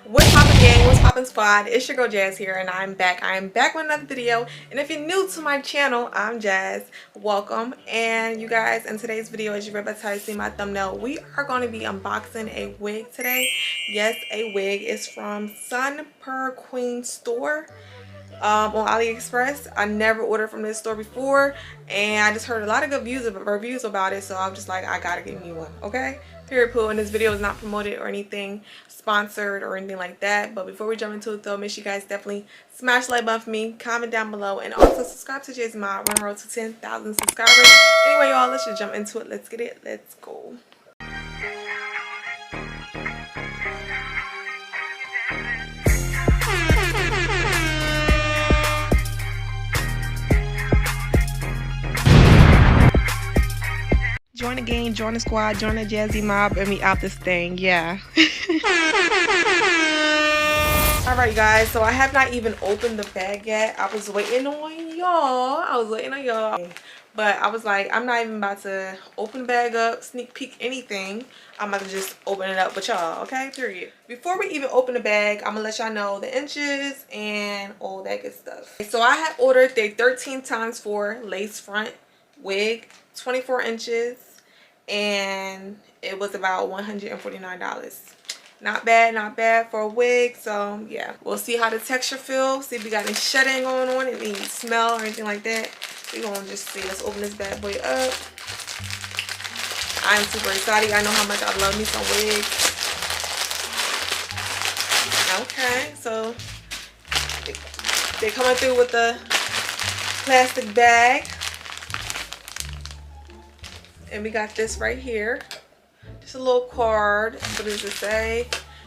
What's poppin' gang, what's poppin' squad? It's your girl Jazz here, and I'm back with another video. And if you're new to my channel, I'm Jazz. Welcome. And you guys, in today's video, as you read by the title, see my thumbnail, we are going to be unboxing a wig today. Yes, a wig. Is from SUNPERQUEEN store on AliExpress. I never ordered from this store before, and I just heard a lot of good reviews about it, so I'm just like, I gotta get me one. Okay, period, poo. And this video is not promoted or anything sponsored or anything like that. But before we jump into it though, make sure you guys definitely smash the like button for me, comment down below, and also subscribe to Jay's Mod. Run the road to 10,000 subscribers. Anyway, y'all, let's just jump into it. Let's get it. Let's go. Join the game, join the squad, join the Jazzy mob, and we out this thing, yeah. Alright guys, so I have not even opened the bag yet. I was waiting on y'all. But I was like, I'm not even about to open the bag up, sneak peek anything. I'm about to just open it up with y'all, okay? Period. Before we even open the bag, I'm gonna let y'all know the inches and all that good stuff. So I had ordered the 13x4 lace front wig, 24 inches. And it was about $149. Not bad for a wig. So yeah, we'll see how the texture feels, see if we got any shedding going on, any smell or anything like that. We're gonna just see. Let's open this bad boy up. I'm super excited. I know how much I love me some wigs. Okay, so they're coming through with the plastic bag. And we got this right here, just a little card. What does it say?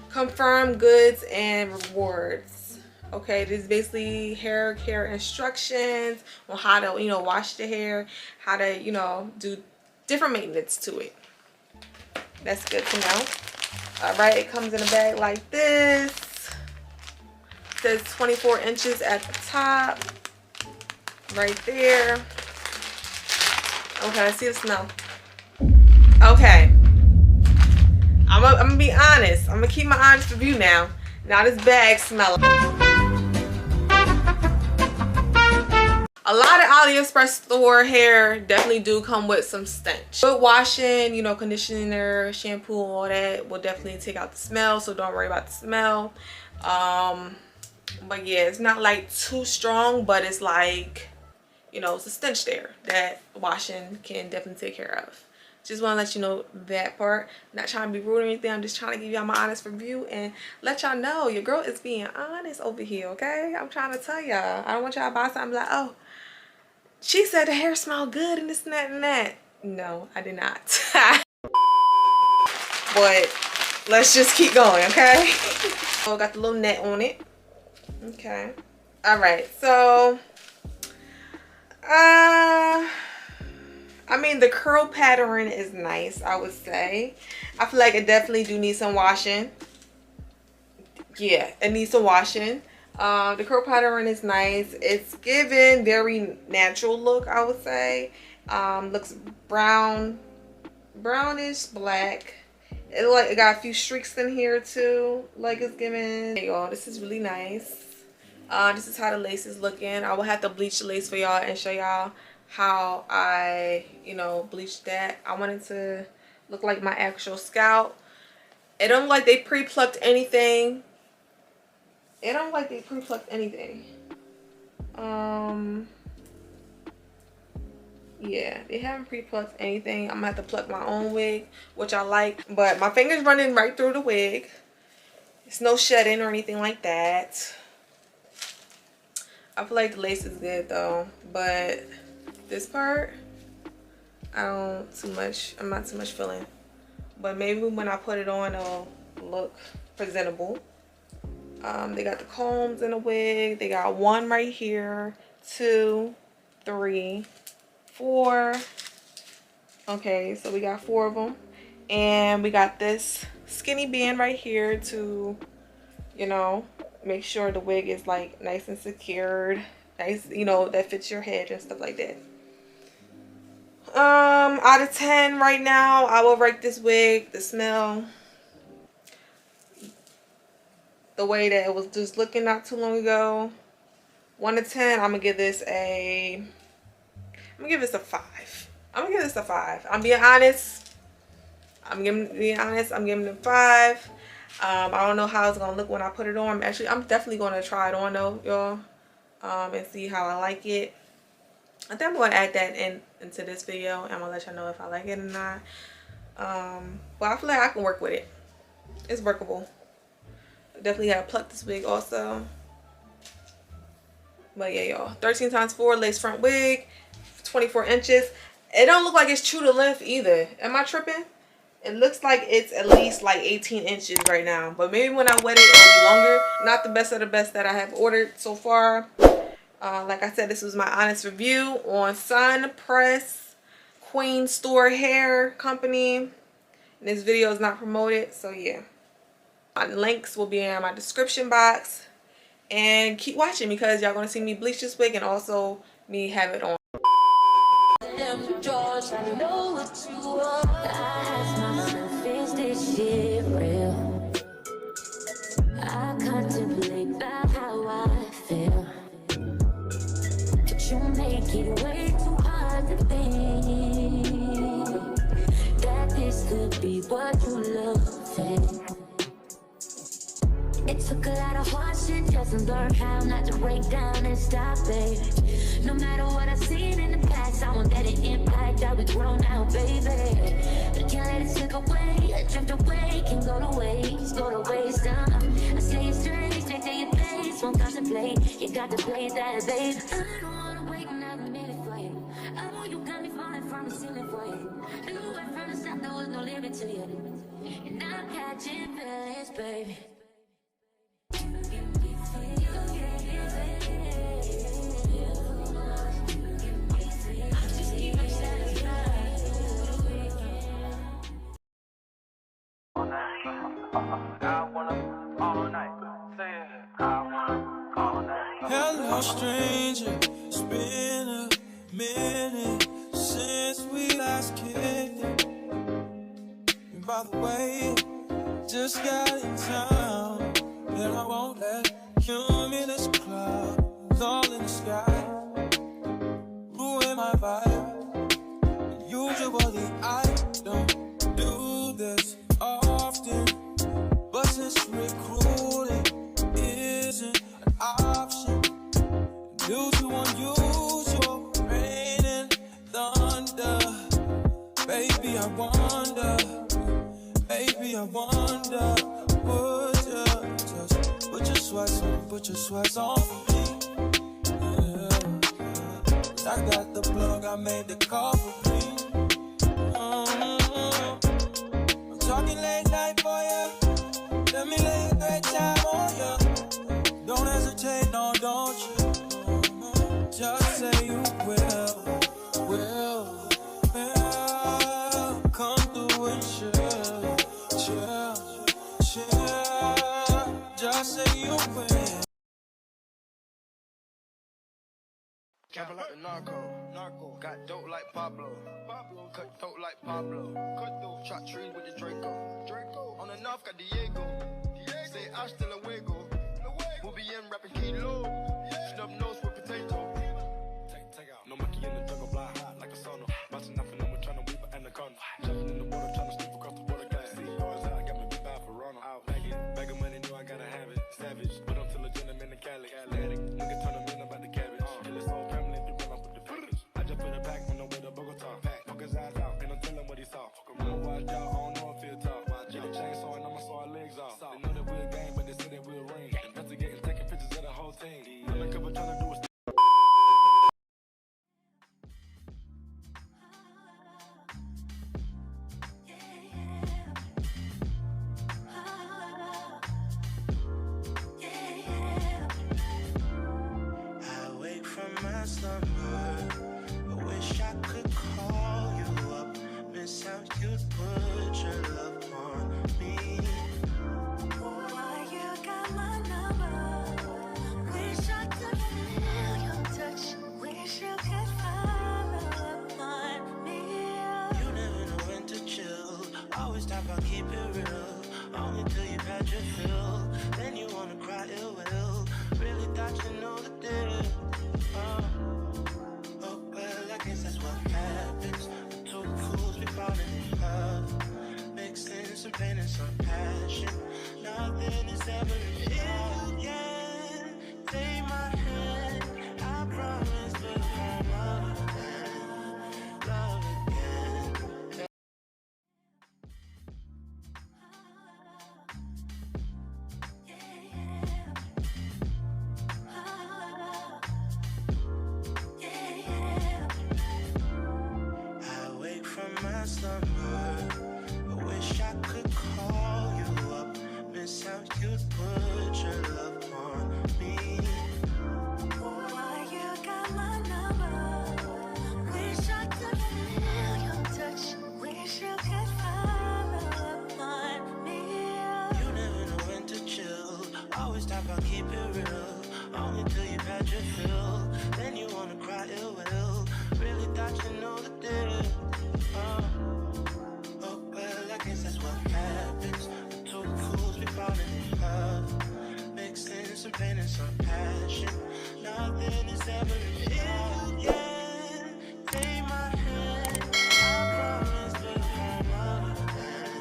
Confirm goods and rewards. Okay, this is basically hair care instructions on how to, wash the hair, how to, do different maintenance to it. That's good to know. All right, it comes in a bag like this. It says 24 inches at the top, right there. Okay, let's see the smell. Okay, I'm gonna be honest. I'm gonna keep my honest review now. Now this bag smells. A lot of AliExpress store hair definitely do come with some stench. Good washing, conditioner, shampoo, all that will definitely take out the smell. So don't worry about the smell. But yeah, it's not like too strong, but it's like, it's a stench there that washing can definitely take care of. Just want to let you know that part. Not trying to be rude or anything. I'm just trying to give y'all my honest review and let y'all know your girl is being honest over here, okay? I'm trying to tell y'all. I don't want y'all to buy something like, oh, she said the hair smelled good and this and that and that. No, I did not. But let's just keep going, okay? So got the little net on it. Okay. All right. So, I mean, the curl pattern is nice, I would say. I feel like it definitely do need some washing. Yeah, it needs some washing. The curl pattern is nice. It's given very natural look, I would say. Looks brownish black. It got a few streaks in here too. Like it's giving. Hey y'all, this is really nice. This is how the lace is looking. I will have to bleach the lace for y'all and show y'all how I, bleached that. I wanted to look like my actual scalp. It don't look like they pre-plucked anything. Yeah, they haven't pre-plucked anything. I'm gonna have to pluck my own wig, which I like. But my finger's running right through the wig. It's no shedding or anything like that. I feel like the lace is good though, but this part I'm not too much feeling. But maybe when I put it on, it'll look presentable. They got the combs in the wig. They got one right here, 2, 3, 4. Okay, so we got 4 of them. And we got this skinny band right here to, make sure the wig is like nice and secured. Nice, that fits your head and stuff like that. Out of 10 right now, I will rate this wig, the smell, the way that it was just looking not too long ago. 1 to 10, I'm gonna give this a 5. I'm gonna give this a 5. I'm being honest. I'm giving it a 5. I don't know how it's gonna look when I put it on. Actually, I'm definitely gonna try it on though, y'all, and see how I like it. I think I'm gonna add that into this video, and I'm gonna let y'all know if I like it or not. But I feel like I can work with it. It's workable. Definitely gotta pluck this wig also. But yeah, y'all, 13 times 4 lace front wig, 24 inches. It don't look like it's true to length either. Am I tripping? It looks like it's at least like 18 inches right now. But maybe when I wet it, it'll be longer. Not the best of the best that I have ordered so far. Like I said, this was my honest review on SUNPERQUEEN Store Hair Company. And this video is not promoted, so yeah. My links will be in my description box. And keep watching because y'all gonna see me bleach this wig and also me have it on. George, I know what you want. I ask myself, is this shit real? I contemplate about how I feel, but you make it way too hard to think that this could be what you love. It took a lot of hard shit just to learn how not to break down and stop it. No matter what I've seen in the past, I want that it impact that we grow now, baby. I can't let it slip away, drift away, can go to waste, I stay straight to your face, won't contemplate. You got to play that, babe. I don't wanna wait another minute for you. I know you got me falling from the ceiling for you. Knew right from the start there was no limit to you, and I'm catching feelings, baby. Hello, stranger. It's been a minute since we last kicked it. And by the way, just got in town, and I won't let cumulus clouds all in the sky ruin my vibe. Usually I don't do this often, but since recruiting isn't an option due to unusual rain and thunder, baby, I wonder, would you just put your sweats on for me? Yeah. I got the plug, I made the call for me. I'm talking late night for ya. Let me lay a great time on ya. Don't hesitate, no, don't you? Just say you will. Come through and chill. Just say you will. Trapping like the narco. Got dope like Pablo. Cut dope like Pablo. Chop trees with the Draco. On the north got Diego. Say hasta luego. We'll be in rapping kilo. Snub nose with potato. Take out. No monkey in the jungle, fly high like a sauna. Bouncing nothing, I'm trying to weep an anaconda. Jumping in the water, trying to sleep across the water. Glass. See yours out, got me big bad for Ronald. Out, bag of money, knew I gotta have it. Savage, but I'm still a gentleman in Cali. Athletic, nigga turn them in about the cabbage. Kill his whole family, they run off with the package. I just put it back on the way to Bogota. Poke his eyes out, and I'm telling what he saw. Watch out, I don't know if he'll talk. Get a chainsaw and I'ma saw our legs off. They know that we're a gang, but they say that we're a ring. Investigating, taking pictures of the whole team. Undercover trying to do a my slumber. I wish I could call you up, miss how you'd put your love on me. Boy, you got my number. Wish I could feel your touch. Wish you could follow up on me. You never know when to chill. Always talk about keep it real. Only till you've had your fill. Then you wanna always talk about keep it real. Only till you've had your fill, then you wanna cry ill will. Really thought you know the deal. Oh well, I guess that's what happens. The two fools be falling in love, mixing some pain and some passion. Nothing is ever enough. If you can take my hand, I promise to love again.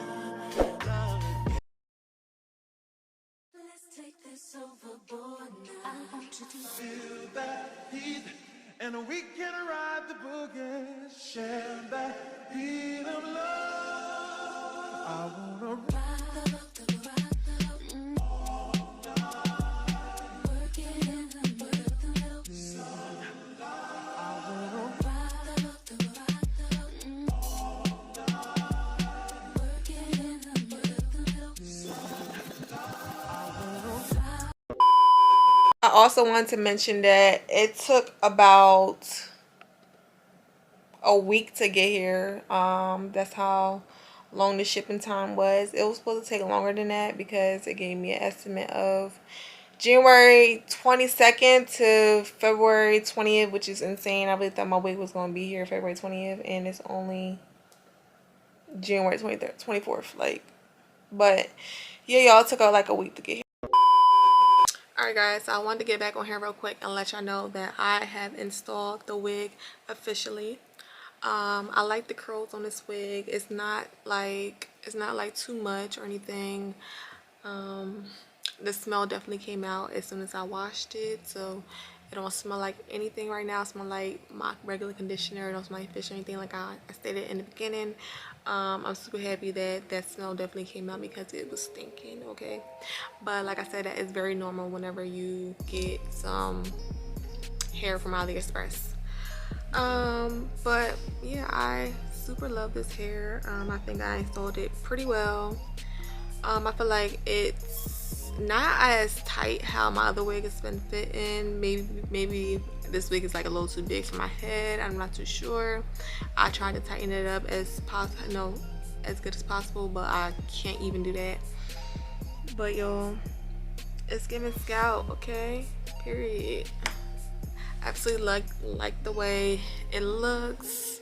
Let's take this overboard now. I want you to Feel that heat, and we can ride the boogie. Share that heat of love. I wanna rock the boat, work it in the middle. I wanna Rock the boat, work it in the middle. I also wanted to mention that it took about a week to get here. That's how long the shipping time was. It was supposed to take longer than that because it gave me an estimate of January 22nd to February 20th, which is insane. I really thought my wig was going to be here February 20th, and it's only January 23rd, 24th. Like, but yeah, y'all, took out like a week to get here. Alright guys, so I wanted to get back on here real quick and let y'all know that I have installed the wig officially. I like the curls on this wig. It's not like too much or anything. The smell definitely came out as soon as I washed it, so it don't smell like anything right now. It smells like my regular conditioner. It don't smell like fish or anything, like I stated in the beginning. I'm super happy that that smell definitely came out because it was stinking, okay? But like I said, that is very normal whenever you get some hair from AliExpress. But yeah, I super love this hair. I think I installed it pretty well. I feel like it's not as tight how my other wig has been fitting. Maybe this wig is like a little too big for my head. I'm not too sure. I tried to tighten it up as good as possible, but I can't even do that. But y'all, it's giving scout, okay? Period. Absolutely like the way it looks.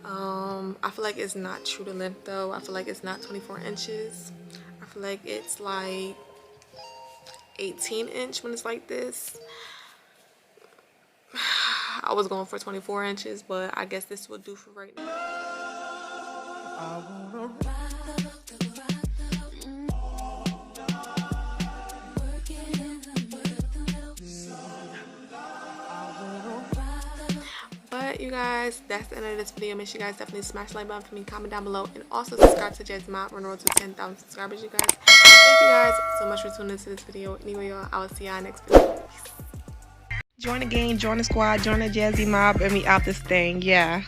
I feel like it's not true to length though. I feel like it's not 24 inches. I feel like it's like 18-inch when it's like this. I was going for 24 inches, but I guess this will do for right now. But you guys, that's the end of this video. Make sure you guys definitely smash the like button for me, comment down below, and also subscribe to Jazzy Mob. We're on the road to 10,000 subscribers, you guys. Thank you guys so much for tuning into this video. Anyway, y'all, I will see y'all next video. Peace. Join the gang, join the squad, join the Jazzy Mob, and we out this thing. Yeah.